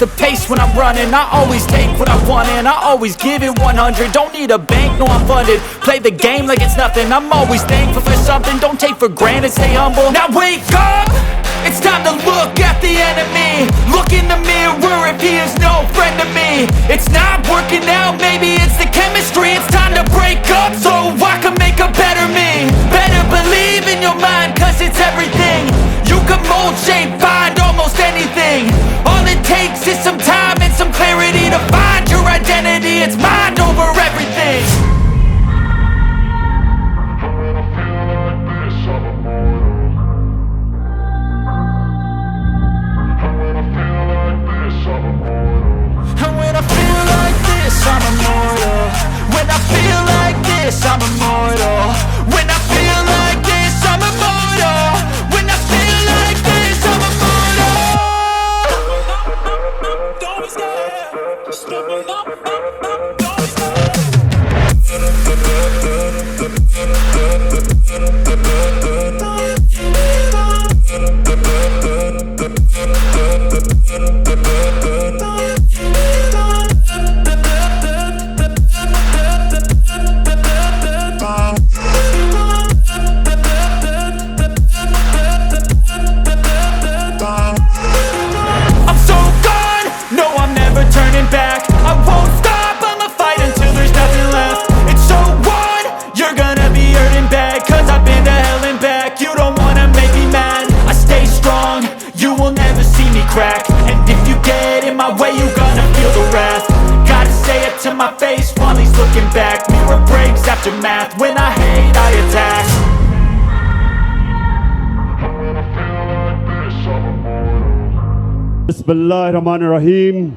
the pace when I'm running. I always take what I want and I always give it 100. Don't need a bank, no I'm funded. Play the game like it's nothing. I'm always thankful for something. Don't take for granted, stay humble. Now wake up, it's time to look at the enemy. Look in the mirror if he is no friend to me. It's not working out, maybe it's the chemistry. It's time to break up so I can make a better me. Better believe in your mind, cause it's everything. You can mold, shape, find almost anything. All it takes is some time and some clarity to find your identity. It's mind over everything. And when I feel like this, I'm immortal. When I feel like this, I'm immortal. When I feel like this, I'm immortal. When I feel like this, I'm immortal. Don't be scared. Just level up. Don't be scared. To my face while he's looking back. Mirror breaks after math. When I hate, I attack. Bismillahirrahmanirrahim.